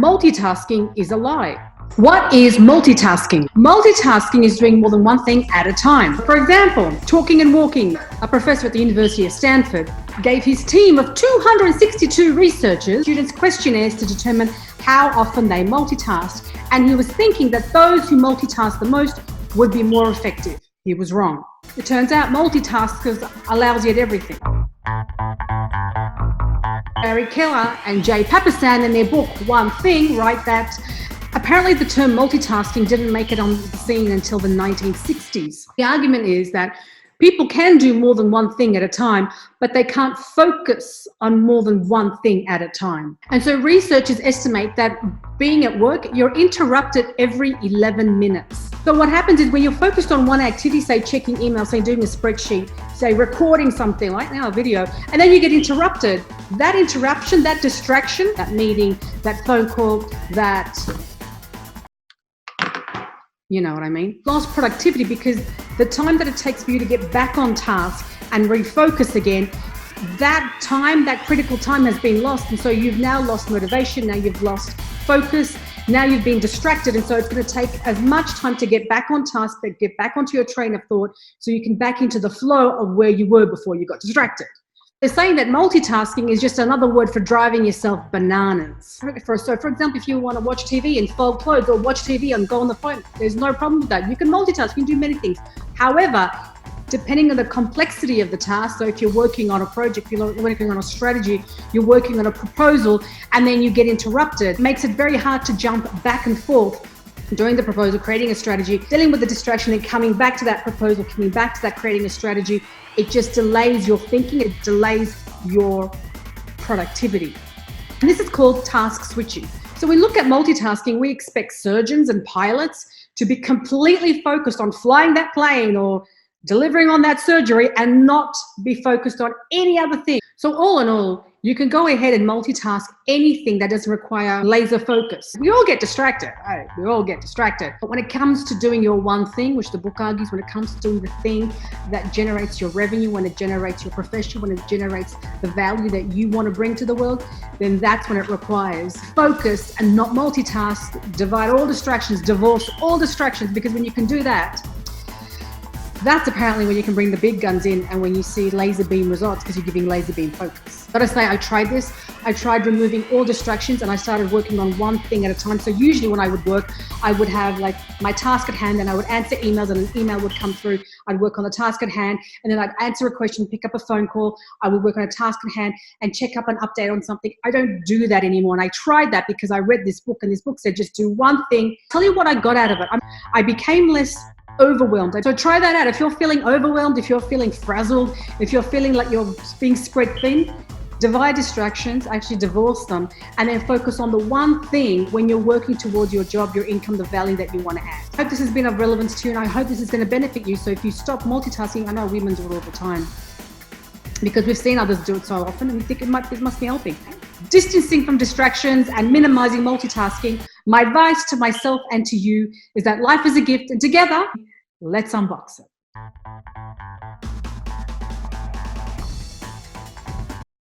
Multitasking is a lie. What is multitasking? Multitasking is doing more than one thing at a time. For example, talking and walking. A professor at the University of Stanford gave his team of 262 researchers students questionnaires to determine how often they multitask. And he was thinking that those who multitask the most would be more effective. He was wrong. It turns out multitaskers are lousy at everything. Gary Keller and Jay Papasan in their book One Thing write that apparently the term multitasking didn't make it on the scene until the 1960s. The argument is that people can do more than one thing at a time, but they can't focus on more than one thing at a time. And so researchers estimate that being at work, you're interrupted every 11 minutes. So what happens is when you're focused on one activity, say checking email, say doing a spreadsheet, say recording something like now a video, and then you get interrupted. That interruption, that distraction, that meeting, that phone call, that, you know what I mean? Lost productivity because the time that it takes for you to get back on task and refocus again, that time, that critical time has been lost. And so you've now lost motivation, now you've lost focus, now you've been distracted. And so it's going to take as much time to get back on task, but get back onto your train of thought so you can back into the flow of where you were before you got distracted. They're saying that multitasking is just another word for driving yourself bananas. So for example, if you want to watch TV and fold clothes or watch TV and go on the phone, there's no problem with that. You can multitask, you can do many things. However, depending on the complexity of the task, so if you're working on a project, you're working on a strategy, you're working on a proposal, and then you get interrupted, it makes it very hard to jump back and forth during the proposal, creating a strategy, dealing with the distraction and coming back to that proposal, coming back to that creating a strategy. It just delays your thinking, it delays your productivity. And this is called task switching. So we look at multitasking, we expect surgeons and pilots to be completely focused on flying that plane or delivering on that surgery and not be focused on any other thing. So all in all, you can go ahead and multitask anything that doesn't require laser focus. We all get distracted, right? We all get distracted. But when it comes to doing your one thing, which the book argues, when it comes to doing the thing that generates your revenue, when it generates your profession, when it generates the value that you want to bring to the world, then that's when it requires focus and not multitask, divide all distractions, divorce all distractions, because when you can do that, that's apparently when you can bring the big guns in and when you see laser beam results because you're giving laser beam focus. Gotta say, I tried this. I tried removing all distractions and I started working on one thing at a time. So usually when I would work, I would have like my task at hand and I would answer emails and an email would come through. I'd work on the task at hand and then I'd answer a question, pick up a phone call. I would work on a task at hand and check up an update on something. I don't do that anymore. And I tried that because I read this book and this book said just do one thing. Tell you what I got out of it. I became less overwhelmed. So try that out. If you're feeling overwhelmed, if you're feeling frazzled, if you're feeling like you're being spread thin, divide distractions, actually divorce them, and then focus on the one thing when you're working towards your job, your income, the value that you want to add. I hope this has been of relevance to you, and I hope this is going to benefit you. So if you stop multitasking, I know women do it all the time because we've seen others do it so often and we think it must be helping. Distancing from distractions and minimizing multitasking. My advice to myself and to you is that life is a gift and together, let's unbox it.